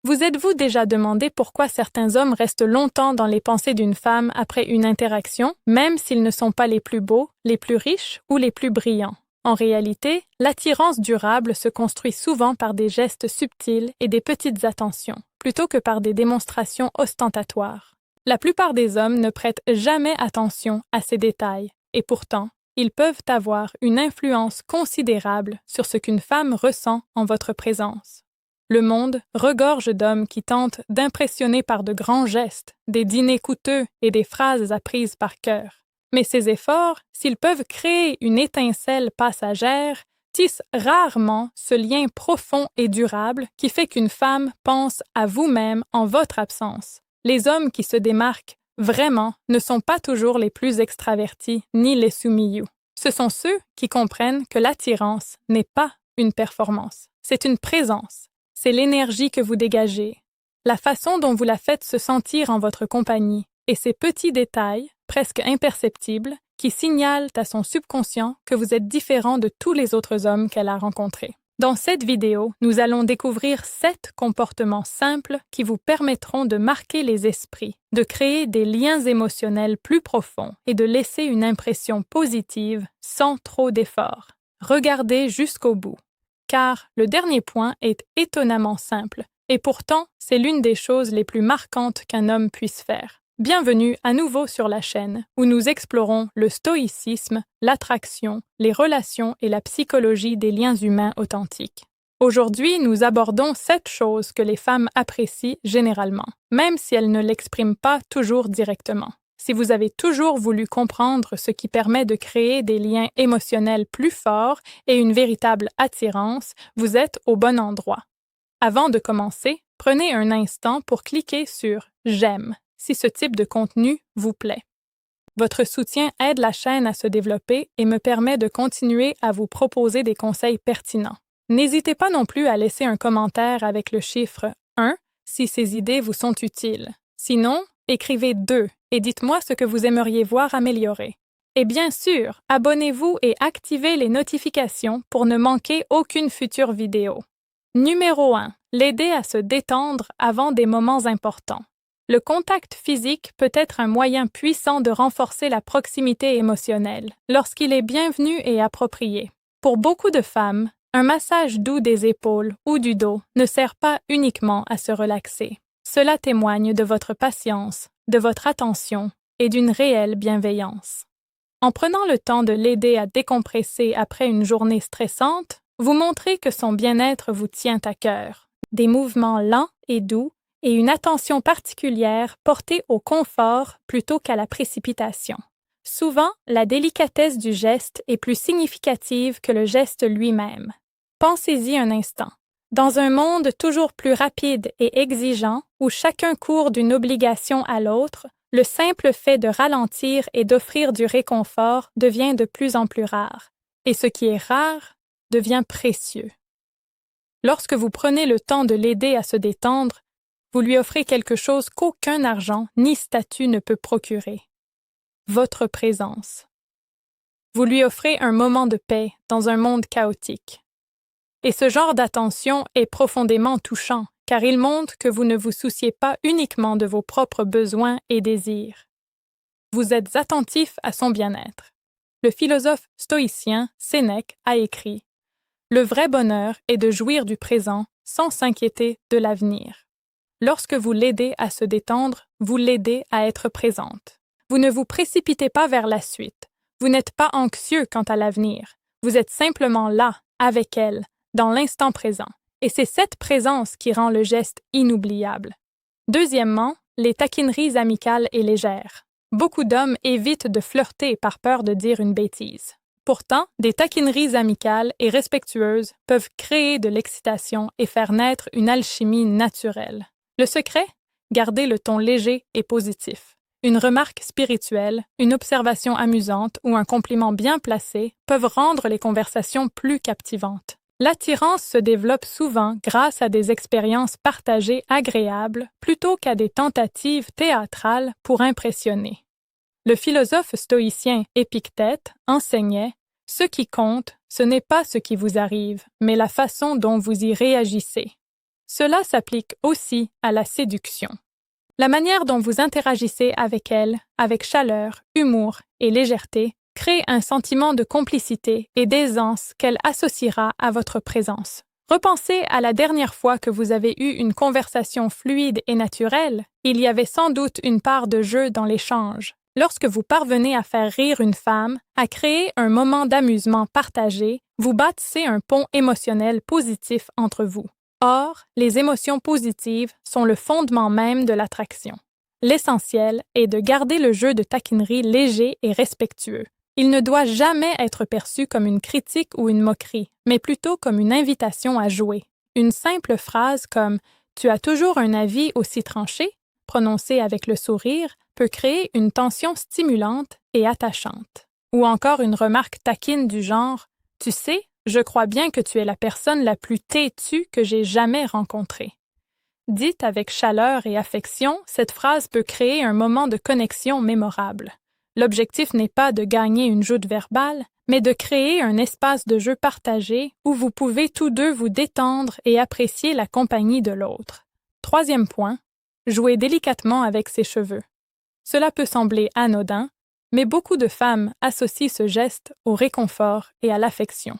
Vous êtes-vous déjà demandé pourquoi certains hommes restent longtemps dans les pensées d'une femme après une interaction, même s'ils ne sont pas les plus beaux, les plus riches ou les plus brillants? En réalité, l'attirance durable se construit souvent par des gestes subtils et des petites attentions, plutôt que par des démonstrations ostentatoires. La plupart des hommes ne prêtent jamais attention à ces détails, et pourtant, ils peuvent avoir une influence considérable sur ce qu'une femme ressent en votre présence. Le monde regorge d'hommes qui tentent d'impressionner par de grands gestes, des dîners coûteux et des phrases apprises par cœur. Mais ces efforts, s'ils peuvent créer une étincelle passagère, tissent rarement ce lien profond et durable qui fait qu'une femme pense à vous-même en votre absence. Les hommes qui se démarquent vraiment ne sont pas toujours les plus extravertis ni les soumis. Ce sont ceux qui comprennent que l'attirance n'est pas une performance, c'est une présence. C'est l'énergie que vous dégagez, la façon dont vous la faites se sentir en votre compagnie, et ces petits détails, presque imperceptibles, qui signalent à son subconscient que vous êtes différent de tous les autres hommes qu'elle a rencontrés. Dans cette vidéo, nous allons découvrir 7 comportements simples qui vous permettront de marquer les esprits, de créer des liens émotionnels plus profonds et de laisser une impression positive sans trop d'efforts. Regardez jusqu'au bout. Car le dernier point est étonnamment simple, et pourtant c'est l'une des choses les plus marquantes qu'un homme puisse faire. Bienvenue à nouveau sur la chaîne, où nous explorons le stoïcisme, l'attraction, les relations et la psychologie des liens humains authentiques. Aujourd'hui, nous abordons 7 choses que les femmes apprécient généralement, même si elles ne l'expriment pas toujours directement. Si vous avez toujours voulu comprendre ce qui permet de créer des liens émotionnels plus forts et une véritable attirance, vous êtes au bon endroit. Avant de commencer, prenez un instant pour cliquer sur « J'aime » si ce type de contenu vous plaît. Votre soutien aide la chaîne à se développer et me permet de continuer à vous proposer des conseils pertinents. N'hésitez pas non plus à laisser un commentaire avec le chiffre 1 si ces idées vous sont utiles. Sinon, écrivez 2 et dites-moi ce que vous aimeriez voir améliorer. Et bien sûr, abonnez-vous et activez les notifications pour ne manquer aucune future vidéo. Numéro 1. L'aider à se détendre avant des moments importants. Le contact physique peut être un moyen puissant de renforcer la proximité émotionnelle, lorsqu'il est bienvenu et approprié. Pour beaucoup de femmes, un massage doux des épaules ou du dos ne sert pas uniquement à se relaxer. Cela témoigne de votre patience, de votre attention et d'une réelle bienveillance. En prenant le temps de l'aider à décompresser après une journée stressante, vous montrez que son bien-être vous tient à cœur. Des mouvements lents et doux et une attention particulière portée au confort plutôt qu'à la précipitation. Souvent, la délicatesse du geste est plus significative que le geste lui-même. Pensez-y un instant. Dans un monde toujours plus rapide et exigeant, où chacun court d'une obligation à l'autre, le simple fait de ralentir et d'offrir du réconfort devient de plus en plus rare. Et ce qui est rare devient précieux. Lorsque vous prenez le temps de l'aider à se détendre, vous lui offrez quelque chose qu'aucun argent ni statut ne peut procurer. Votre présence. Vous lui offrez un moment de paix dans un monde chaotique. Et ce genre d'attention est profondément touchant, car il montre que vous ne vous souciez pas uniquement de vos propres besoins et désirs. Vous êtes attentif à son bien-être. Le philosophe stoïcien Sénèque a écrit « Le vrai bonheur est de jouir du présent sans s'inquiéter de l'avenir. » Lorsque vous l'aidez à se détendre, vous l'aidez à être présente. Vous ne vous précipitez pas vers la suite. Vous n'êtes pas anxieux quant à l'avenir. Vous êtes simplement là, avec elle, dans l'instant présent. Et c'est cette présence qui rend le geste inoubliable. Deuxièmement, les taquineries amicales et légères. Beaucoup d'hommes évitent de flirter par peur de dire une bêtise. Pourtant, des taquineries amicales et respectueuses peuvent créer de l'excitation et faire naître une alchimie naturelle. Le secret? Garder le ton léger et positif. Une remarque spirituelle, une observation amusante ou un compliment bien placé peuvent rendre les conversations plus captivantes. L'attirance se développe souvent grâce à des expériences partagées agréables plutôt qu'à des tentatives théâtrales pour impressionner. Le philosophe stoïcien Épictète enseignait « Ce qui compte, ce n'est pas ce qui vous arrive, mais la façon dont vous y réagissez. » Cela s'applique aussi à la séduction. La manière dont vous interagissez avec elle, avec chaleur, humour et légèreté, crée un sentiment de complicité et d'aisance qu'elle associera à votre présence. Repensez à la dernière fois que vous avez eu une conversation fluide et naturelle, il y avait sans doute une part de jeu dans l'échange. Lorsque vous parvenez à faire rire une femme, à créer un moment d'amusement partagé, vous bâtissez un pont émotionnel positif entre vous. Or, les émotions positives sont le fondement même de l'attraction. L'essentiel est de garder le jeu de taquinerie léger et respectueux. Il ne doit jamais être perçu comme une critique ou une moquerie, mais plutôt comme une invitation à jouer. Une simple phrase comme « Tu as toujours un avis aussi tranché », prononcée avec le sourire, peut créer une tension stimulante et attachante. Ou encore une remarque taquine du genre « Tu sais, je crois bien que tu es la personne la plus têtue que j'ai jamais rencontrée ». Dite avec chaleur et affection, cette phrase peut créer un moment de connexion mémorable. L'objectif n'est pas de gagner une joute verbale, mais de créer un espace de jeu partagé où vous pouvez tous deux vous détendre et apprécier la compagnie de l'autre. Troisième point, jouer délicatement avec ses cheveux. Cela peut sembler anodin, mais beaucoup de femmes associent ce geste au réconfort et à l'affection.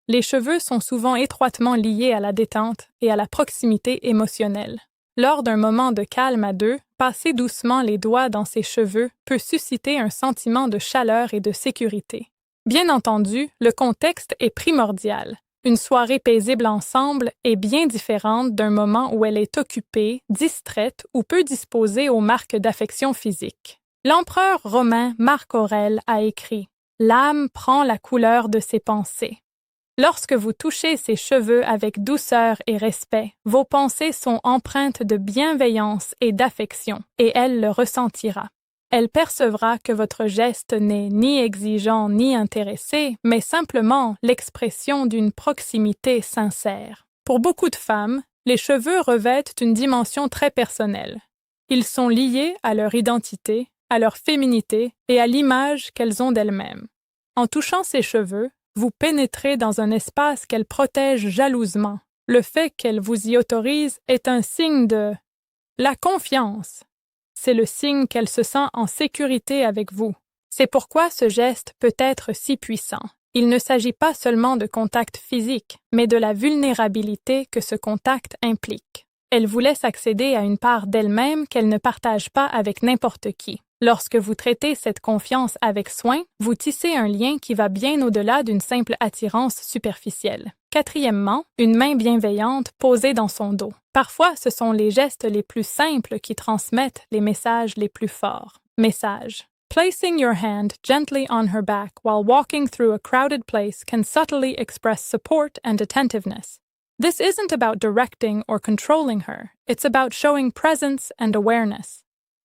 Les cheveux sont souvent étroitement liés à la détente et à la proximité émotionnelle. Lors d'un moment de calme à deux, passer doucement les doigts dans ses cheveux peut susciter un sentiment de chaleur et de sécurité. Bien entendu, le contexte est primordial. Une soirée paisible ensemble est bien différente d'un moment où elle est occupée, distraite ou peu disposée aux marques d'affection physique. L'empereur romain Marc Aurèle a écrit « L'âme prend la couleur de ses pensées ». Lorsque vous touchez ses cheveux avec douceur et respect, vos pensées sont empreintes de bienveillance et d'affection, et elle le ressentira. Elle percevra que votre geste n'est ni exigeant ni intéressé, mais simplement l'expression d'une proximité sincère. Pour beaucoup de femmes, les cheveux revêtent une dimension très personnelle. Ils sont liés à leur identité, à leur féminité et à l'image qu'elles ont d'elles-mêmes. En touchant ses cheveux, vous pénétrez dans un espace qu'elle protège jalousement. Le fait qu'elle vous y autorise est un signe de la confiance. C'est le signe qu'elle se sent en sécurité avec vous. C'est pourquoi ce geste peut être si puissant. Il ne s'agit pas seulement de contact physique, mais de la vulnérabilité que ce contact implique. Elle vous laisse accéder à une part d'elle-même qu'elle ne partage pas avec n'importe qui. Lorsque vous traitez cette confiance avec soin, vous tissez un lien qui va bien au-delà d'une simple attirance superficielle. Quatrièmement, une main bienveillante posée dans son dos. Parfois, ce sont les gestes les plus simples qui transmettent les messages les plus forts. Message. Placing your hand gently on her back while walking through a crowded place can subtly express support and attentiveness. This isn't about directing or controlling her. It's about showing presence and awareness.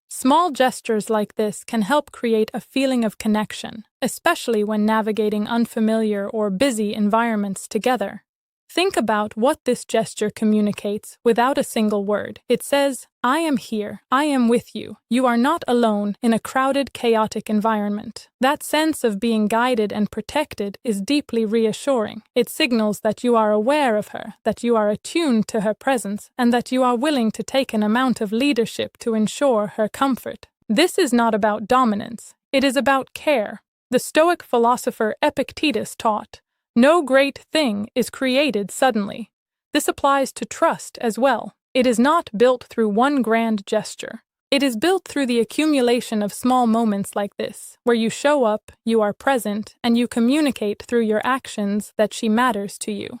Small gestures like this can help create a feeling of connection, especially when navigating unfamiliar or busy environments together. Think about what this gesture communicates without a single word. It says, I am here, I am with you. You are not alone in a crowded, chaotic environment. That sense of being guided and protected is deeply reassuring. It signals that you are aware of her, that you are attuned to her presence, and that you are willing to take an amount of leadership to ensure her comfort. This is not about dominance. It is about care. The Stoic philosopher Epictetus taught, no great thing is created suddenly. This applies to trust as well. It is not built through one grand gesture. It is built through the accumulation of small moments like this, where you show up, you are present, and you communicate through your actions that she matters to you.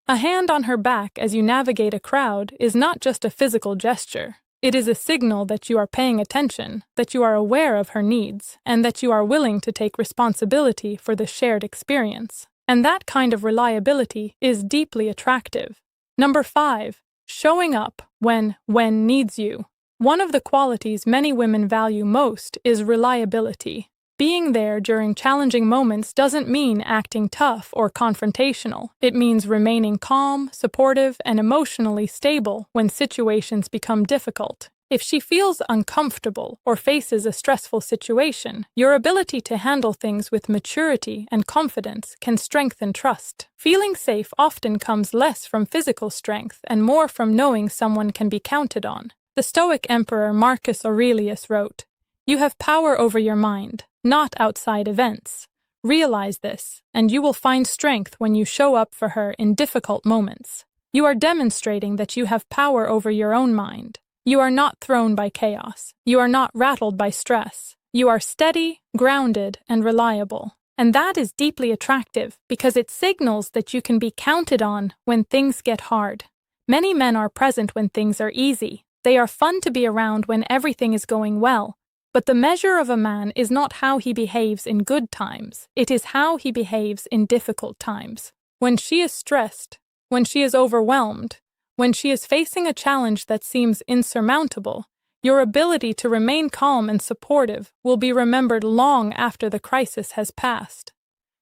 A hand on her back as you navigate a crowd is not just a physical gesture. It is a signal that you are paying attention, that you are aware of her needs, and that you are willing to take responsibility for the shared experience. And that kind of reliability is deeply attractive. Number 5, showing up when needs you. One of the qualities many women value most is reliability. Being there during challenging moments doesn't mean acting tough or confrontational. It means remaining calm, supportive, and emotionally stable when situations become difficult. If she feels uncomfortable or faces a stressful situation, your ability to handle things with maturity and confidence can strengthen trust. Feeling safe often comes less from physical strength and more from knowing someone can be counted on. The Stoic emperor Marcus Aurelius wrote, "You have power over your mind, not outside events. Realize this, and you will find strength when you show up for her in difficult moments. You are demonstrating that you have power over your own mind. You are not thrown by chaos. You are not rattled by stress. You are steady, grounded, and reliable. And that is deeply attractive because it signals that you can be counted on when things get hard. Many men are present when things are easy. They are fun to be around when everything is going well. But the measure of a man is not how he behaves in good times. It is how he behaves in difficult times. When she is stressed, when she is overwhelmed, when she is facing a challenge that seems insurmountable, your ability to remain calm and supportive will be remembered long after the crisis has passed.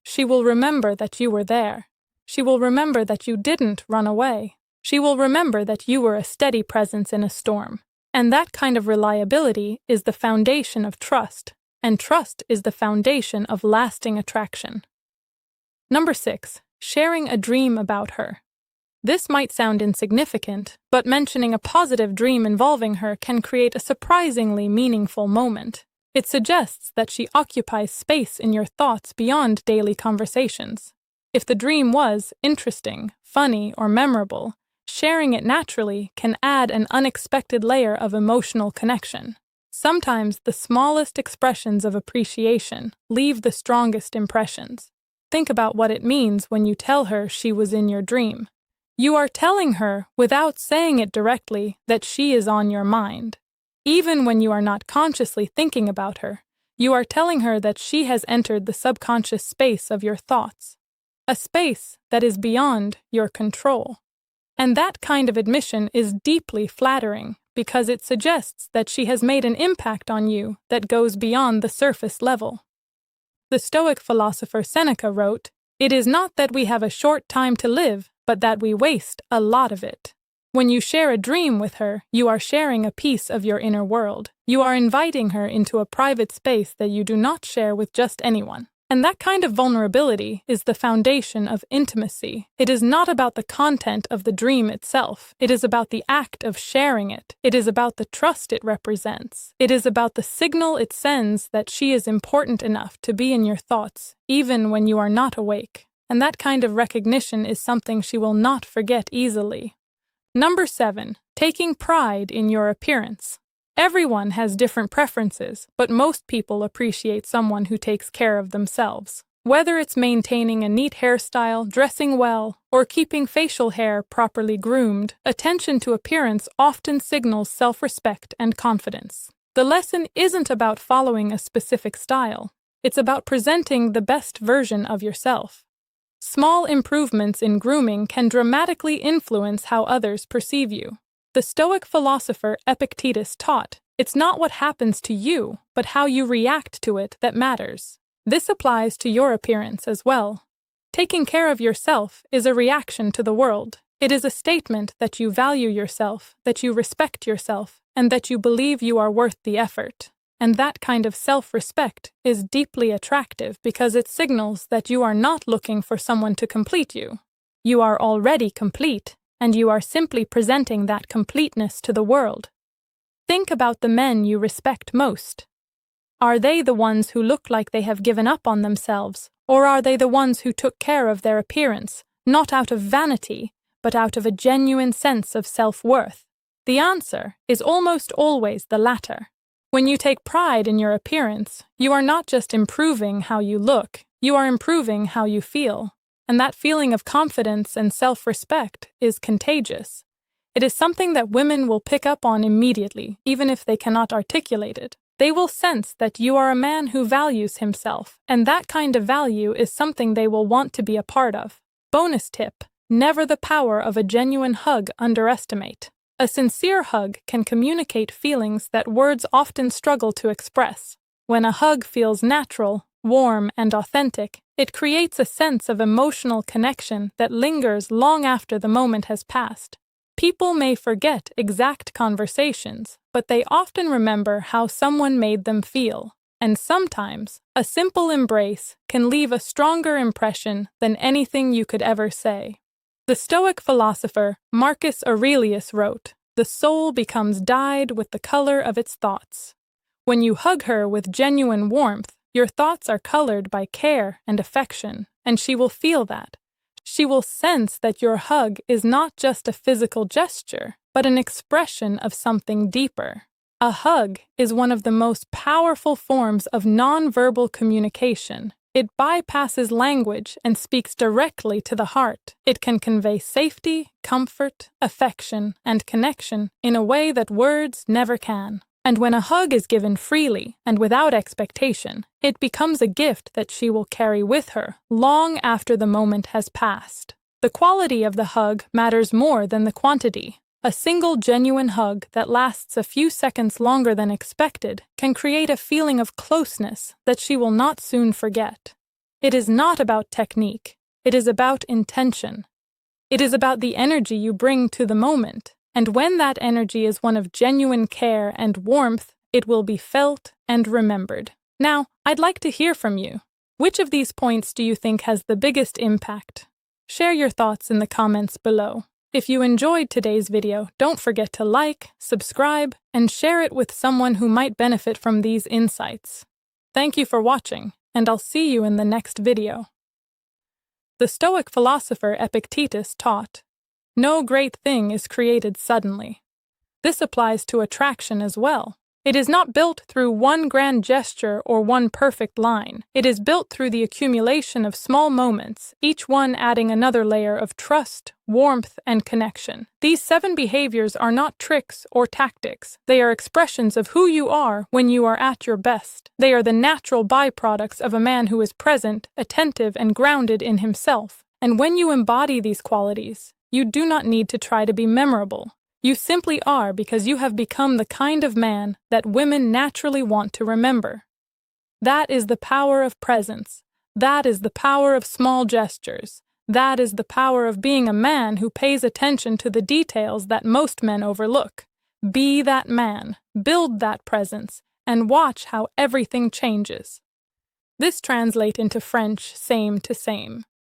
She will remember that you were there. She will remember that you didn't run away. She will remember that you were a steady presence in a storm. And that kind of reliability is the foundation of trust, and trust is the foundation of lasting attraction. Number 6. Sharing a dream about her. This might sound insignificant, but mentioning a positive dream involving her can create a surprisingly meaningful moment. It suggests that she occupies space in your thoughts beyond daily conversations. If the dream was interesting, funny, or memorable, sharing it naturally can add an unexpected layer of emotional connection. Sometimes the smallest expressions of appreciation leave the strongest impressions. Think about what it means when you tell her she was in your dream. You are telling her, without saying it directly, that she is on your mind. Even when you are not consciously thinking about her, you are telling her that she has entered the subconscious space of your thoughts, a space that is beyond your control. And that kind of admission is deeply flattering because it suggests that she has made an impact on you that goes beyond the surface level. The Stoic philosopher Seneca wrote, "It is not that we have a short time to live, but that we waste a lot of it." When you share a dream with her, you are sharing a piece of your inner world. You are inviting her into a private space that you do not share with just anyone. And that kind of vulnerability is the foundation of intimacy. It is not about the content of the dream itself. It is about the act of sharing it. It is about the trust it represents. It is about the signal it sends that she is important enough to be in your thoughts, even when you are not awake. And that kind of recognition is something she will not forget easily. Number 7. Taking pride in your appearance. Everyone has different preferences, but most people appreciate someone who takes care of themselves. Whether it's maintaining a neat hairstyle, dressing well, or keeping facial hair properly groomed, attention to appearance often signals self-respect and confidence. The lesson isn't about following a specific style. It's about presenting the best version of yourself. Small improvements in grooming can dramatically influence how others perceive you. The Stoic philosopher Epictetus taught, "It's not what happens to you, but how you react to it that matters." This applies to your appearance as well. Taking care of yourself is a reaction to the world. It is a statement that you value yourself, that you respect yourself, and that you believe you are worth the effort. And that kind of self-respect is deeply attractive because it signals that you are not looking for someone to complete you. You are already complete, and you are simply presenting that completeness to the world. Think about the men you respect most. Are they the ones who look like they have given up on themselves, or are they the ones who took care of their appearance, not out of vanity, but out of a genuine sense of self-worth? The answer is almost always the latter. When you take pride in your appearance, you are not just improving how you look, you are improving how you feel. And that feeling of confidence and self-respect is contagious. It is something that women will pick up on immediately, even if they cannot articulate it. They will sense that you are a man who values himself, and that kind of value is something they will want to be a part of. Bonus tip: never the power of a genuine hug underestimate. A sincere hug can communicate feelings that words often struggle to express. When a hug feels natural, warm, and authentic, it creates a sense of emotional connection that lingers long after the moment has passed. People may forget exact conversations, but they often remember how someone made them feel. And sometimes, a simple embrace can leave a stronger impression than anything you could ever say. The Stoic philosopher Marcus Aurelius wrote, "The soul becomes dyed with the color of its thoughts." When you hug her with genuine warmth, your thoughts are colored by care and affection, and she will feel that. She will sense that your hug is not just a physical gesture, but an expression of something deeper. A hug is one of the most powerful forms of nonverbal communication. It bypasses language and speaks directly to the heart. It can convey safety, comfort, affection, and connection in a way that words never can. And when a hug is given freely and without expectation, it becomes a gift that she will carry with her long after the moment has passed. The quality of the hug matters more than the quantity. A single genuine hug that lasts a few seconds longer than expected can create a feeling of closeness that she will not soon forget. It is not about technique. It is about intention. It is about the energy you bring to the moment. And when that energy is one of genuine care and warmth, it will be felt and remembered. Now, I'd like to hear from you. Which of these points do you think has the biggest impact? Share your thoughts in the comments below. If you enjoyed today's video, don't forget to like, subscribe, and share it with someone who might benefit from these insights. Thank you for watching, and I'll see you in the next video. The Stoic philosopher Epictetus taught, "No great thing is created suddenly." This applies to attraction as well. It is not built through one grand gesture or one perfect line. It is built through the accumulation of small moments, each one adding another layer of trust, warmth, and connection. These 7 behaviors are not tricks or tactics. They are expressions of who you are when you are at your best. They are the natural byproducts of a man who is present, attentive, and grounded in himself. And when you embody these qualities, you do not need to try to be memorable. You simply are because you have become the kind of man that women naturally want to remember. That is the power of presence. That is the power of small gestures. That is the power of being a man who pays attention to the details that most men overlook. Be that man, build that presence, and watch how everything changes. This translates into French same to same.